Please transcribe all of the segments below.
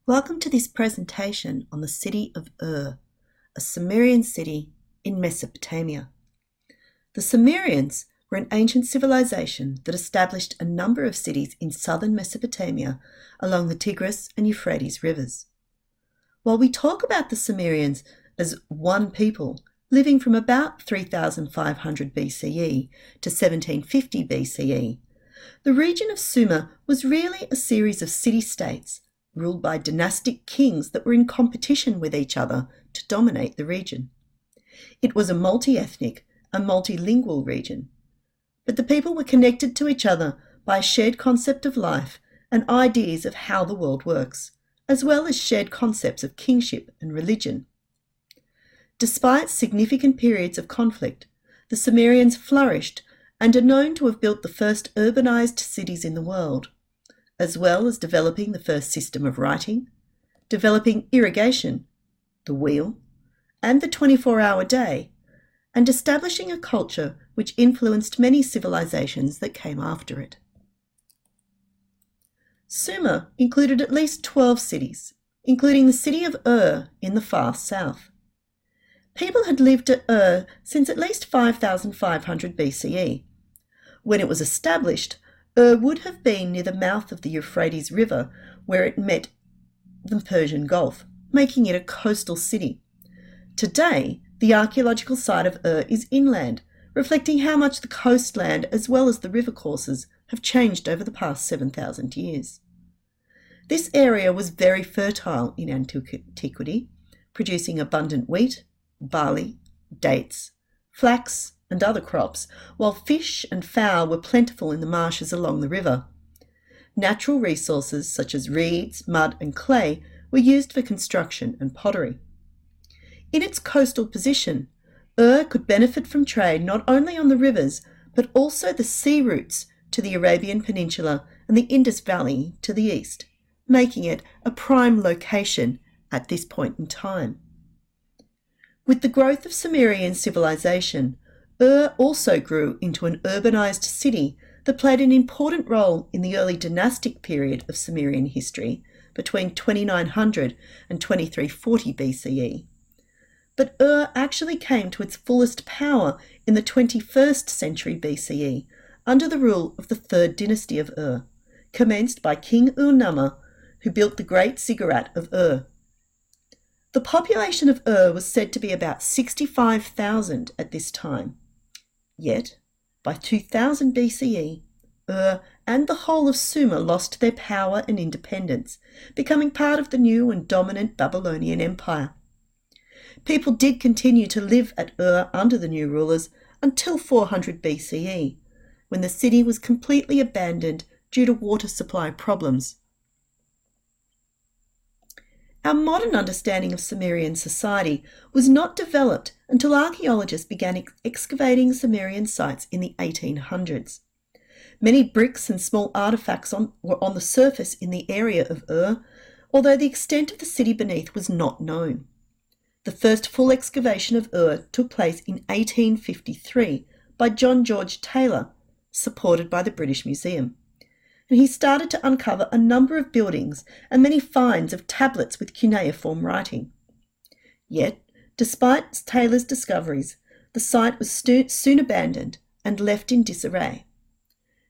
Welcome to this presentation on the city of Ur, a Sumerian city in Mesopotamia. The Sumerians were an ancient civilization that established a number of cities in southern Mesopotamia along the Tigris and Euphrates rivers. While we talk about the Sumerians as one people living from about 3500 BCE to 1750 BCE, the region of Sumer was really a series of city-states ruled by dynastic kings that were in competition with each other to dominate the region. It was a multi-ethnic and multilingual region, but the people were connected to each other by a shared concept of life and ideas of how the world works, as well as shared concepts of kingship and religion. Despite significant periods of conflict, the Sumerians flourished and are known to have built the first urbanized cities in the world, as well as developing the first system of writing, developing irrigation, the wheel, and the 24-hour day, and establishing a culture which influenced many civilizations that came after it. Sumer included at least 12 cities, including the city of Ur in the far south. People had lived at Ur since at least 5500 BCE. When it was established, Ur would have been near the mouth of the Euphrates River, where it met the Persian Gulf, making it a coastal city. Today, the archaeological site of Ur is inland, reflecting how much the coastland as well as the river courses have changed over the past 7,000 years. This area was very fertile in antiquity, producing abundant wheat, barley, dates, flax, and other crops, while fish and fowl were plentiful in the marshes along the river. Natural resources such as reeds, mud, and clay were used for construction and pottery. In its coastal position, Ur could benefit from trade not only on the rivers, but also the sea routes to the Arabian Peninsula and the Indus Valley to the east, making it a prime location at this point in time. With the growth of Sumerian civilization, Ur also grew into an urbanized city that played an important role in the early dynastic period of Sumerian history between 2900 and 2340 BCE. But Ur actually came to its fullest power in the 21st century BCE under the rule of the third dynasty of Ur, commenced by King Ur-Namma, who built the great ziggurat of Ur. The population of Ur was said to be about 65,000 at this time. Yet, by 2000 BCE, Ur and the whole of Sumer lost their power and independence, becoming part of the new and dominant Babylonian Empire. People did continue to live at Ur under the new rulers until 400 BCE, when the city was completely abandoned due to water supply problems. Our modern understanding of Sumerian society was not developed until archaeologists began excavating Sumerian sites in the 1800s. Many bricks and small artefacts were on the surface in the area of Ur, although the extent of the city beneath was not known. The first full excavation of Ur took place in 1853 by John George Taylor, supported by the British Museum, and he started to uncover a number of buildings and many finds of tablets with cuneiform writing. Yet, despite Taylor's discoveries, the site was soon abandoned and left in disarray.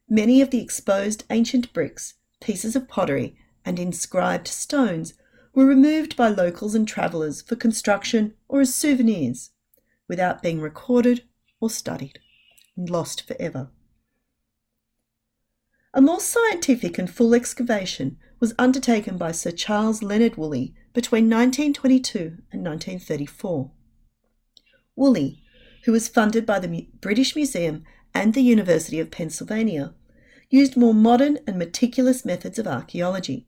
Many of the exposed ancient bricks, pieces of pottery, and inscribed stones were removed by locals and travellers for construction or as souvenirs, without being recorded or studied, and lost forever. A more scientific and full excavation was undertaken by Sir Charles Leonard Woolley between 1922 and 1934. Woolley, who was funded by the British Museum and the University of Pennsylvania, used more modern and meticulous methods of archaeology.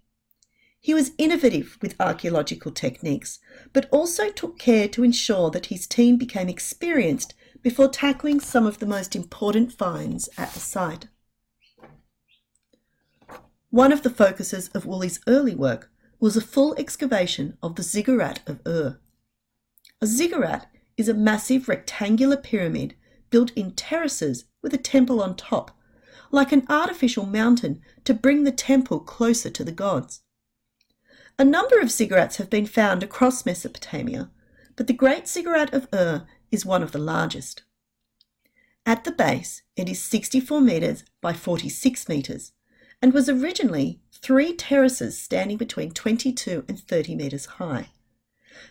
He was innovative with archaeological techniques, but also took care to ensure that his team became experienced before tackling some of the most important finds at the site. One of the focuses of Woolley's early work was a full excavation of the ziggurat of Ur. A ziggurat is a massive rectangular pyramid built in terraces with a temple on top, like an artificial mountain to bring the temple closer to the gods. A number of ziggurats have been found across Mesopotamia, but the Great Ziggurat of Ur is one of the largest. At the base, it is 64 metres by 46 metres and was originally 3 terraces standing between 22 and 30 metres high.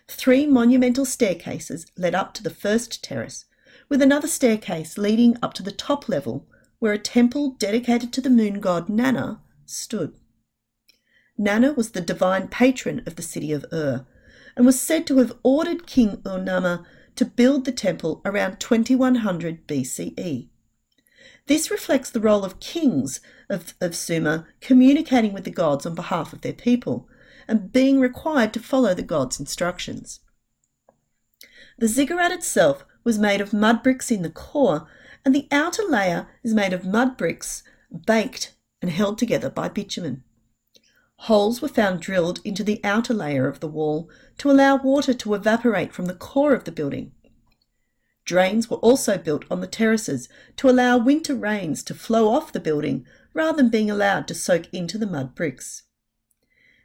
3 monumental staircases led up to the first terrace, with another staircase leading up to the top level where a temple dedicated to the moon god Nanna stood. Nanna was the divine patron of the city of Ur and was said to have ordered King Ur-Namma to build the temple around 2100 BCE. This reflects the role of kings of Sumer communicating with the gods on behalf of their people and being required to follow the gods' instructions. The ziggurat itself was made of mud bricks in the core, and the outer layer is made of mud bricks baked and held together by bitumen. Holes were found drilled into the outer layer of the wall to allow water to evaporate from the core of the building. Drains were also built on the terraces to allow winter rains to flow off the building rather than being allowed to soak into the mud bricks.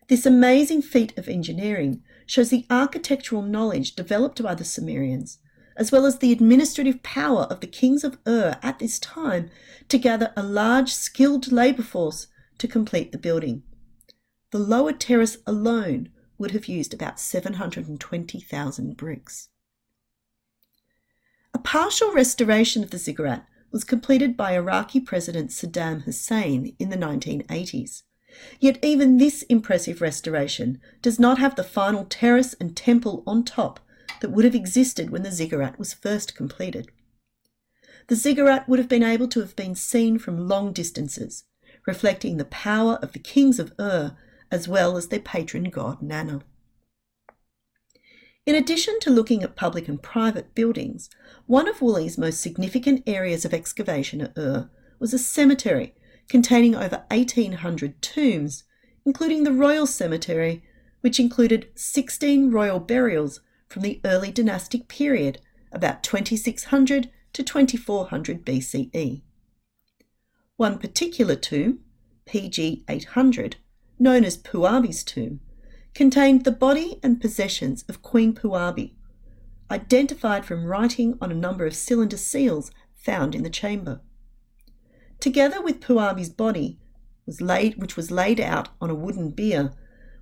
This amazing feat of engineering shows the architectural knowledge developed by the Sumerians, as well as the administrative power of the kings of Ur at this time to gather a large skilled labour force to complete the building. The lower terrace alone would have used about 720,000 bricks. A partial restoration of the ziggurat was completed by Iraqi President Saddam Hussein in the 1980s. Yet even this impressive restoration does not have the final terrace and temple on top that would have existed when the ziggurat was first completed. The ziggurat would have been able to have been seen from long distances, reflecting the power of the kings of Ur as well as their patron god Nanna. In addition to looking at public and private buildings, one of Woolly's most significant areas of excavation at Ur was a cemetery containing over 1,800 tombs, including the royal cemetery, which included 16 royal burials from the early dynastic period, about 2600 to 2400 BCE. One particular tomb, PG 800, known as Puabi's tomb, contained the body and possessions of Queen Puabi, identified from writing on a number of cylinder seals found in the chamber. Together with Puabi's body, which was laid out on a wooden bier,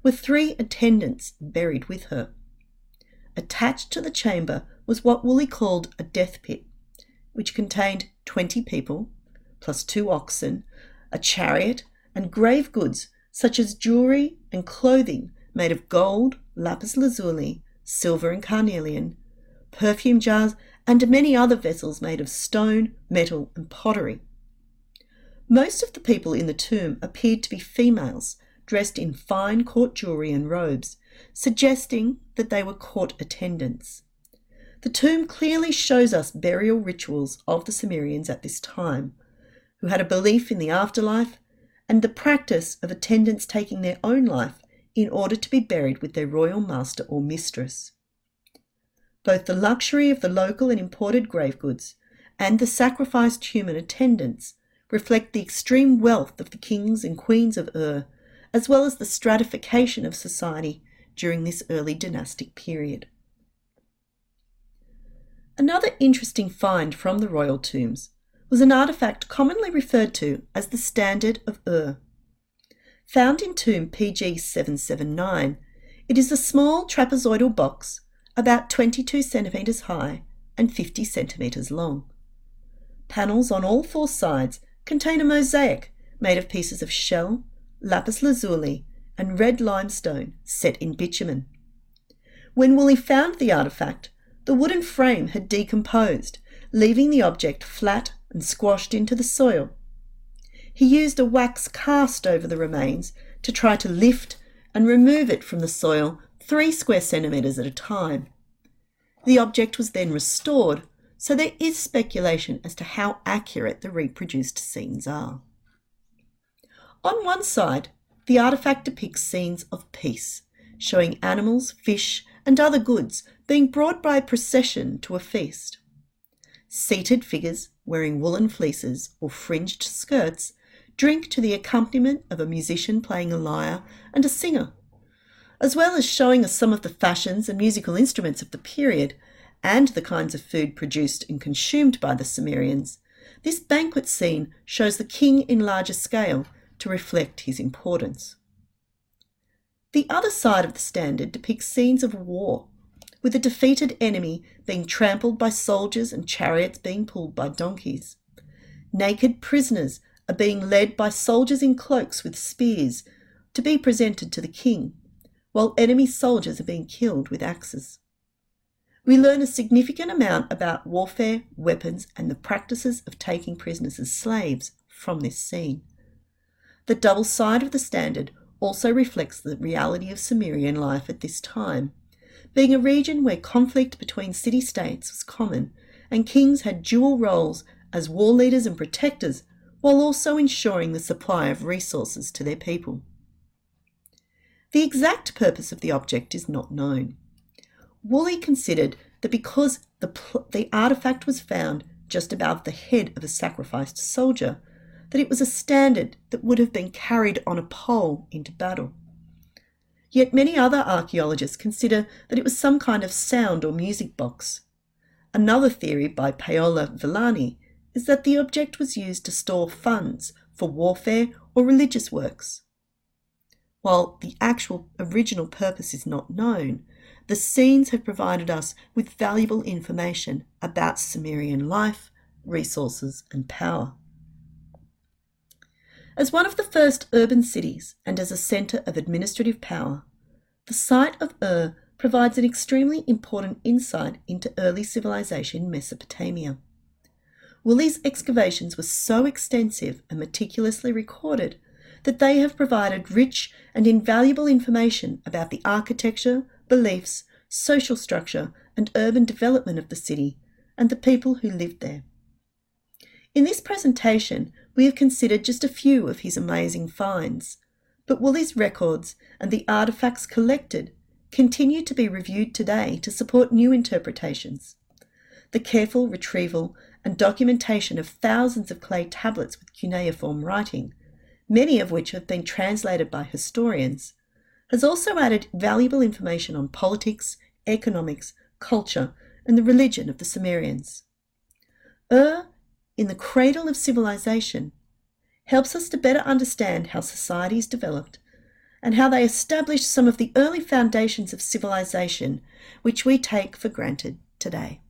were 3 attendants buried with her. Attached to the chamber was what Woolley called a death pit, which contained 20 people, plus 2 oxen, a chariot, and grave goods such as jewellery and clothing made of gold, lapis lazuli, silver and carnelian, perfume jars, and many other vessels made of stone, metal, and pottery. Most of the people in the tomb appeared to be females, dressed in fine court jewellery and robes, suggesting that they were court attendants. The tomb clearly shows us burial rituals of the Sumerians at this time, who had a belief in the afterlife and the practice of attendants taking their own life in order to be buried with their royal master or mistress. Both the luxury of the local and imported grave goods and the sacrificed human attendants reflect the extreme wealth of the kings and queens of Ur, as well as the stratification of society during this early dynastic period. Another interesting find from the royal tombs was an artefact commonly referred to as the Standard of Ur. Found in tomb PG 779, it is a small trapezoidal box about 22 centimetres high and 50 centimetres long. Panels on all 4 sides contain a mosaic made of pieces of shell, lapis lazuli, and red limestone set in bitumen. When Woolley found the artefact, the wooden frame had decomposed, leaving the object flat and squashed into the soil. He used a wax cast over the remains to try to lift and remove it from the soil 3 square centimetres at a time. The object was then restored, so there is speculation as to how accurate the reproduced scenes are. On one side, the artefact depicts scenes of peace, showing animals, fish, and other goods being brought by a procession to a feast. Seated figures wearing woolen fleeces or fringed skirts drink to the accompaniment of a musician playing a lyre and a singer. As well as showing us some of the fashions and musical instruments of the period and the kinds of food produced and consumed by the Sumerians, this banquet scene shows the king in larger scale to reflect his importance. The other side of the standard depicts scenes of war, with a defeated enemy being trampled by soldiers and chariots being pulled by donkeys. Naked prisoners are being led by soldiers in cloaks with spears to be presented to the king, while enemy soldiers are being killed with axes. We learn a significant amount about warfare, weapons, and the practices of taking prisoners as slaves from this scene. The double side of the standard also reflects the reality of Sumerian life at this time, being a region where conflict between city-states was common, and kings had dual roles as war leaders and protectors, while also ensuring the supply of resources to their people. The exact purpose of the object is not known. Woolley considered that because the artefact was found just above the head of a sacrificed soldier, that it was a standard that would have been carried on a pole into battle. Yet many other archaeologists consider that it was some kind of sound or music box. Another theory by Paola Villani is that the object was used to store funds for warfare or religious works. While the actual original purpose is not known, the scenes have provided us with valuable information about Sumerian life, resources, and power. As one of the first urban cities and as a centre of administrative power, the site of provides an extremely important insight into early civilization in Mesopotamia. Woolley's excavations were so extensive and meticulously recorded that they have provided rich and invaluable information about the architecture, beliefs, social structure, and urban development of the city and the people who lived there. In this presentation, we have considered just a few of his amazing finds, but Woolley's records and the artefacts collected continue to be reviewed today to support new interpretations. The careful retrieval and documentation of thousands of clay tablets with cuneiform writing, many of which have been translated by historians, has also added valuable information on politics, economics, culture, and the religion of the Sumerians. In the cradle of civilization, helps us to better understand how societies developed and how they established some of the early foundations of civilization which we take for granted today.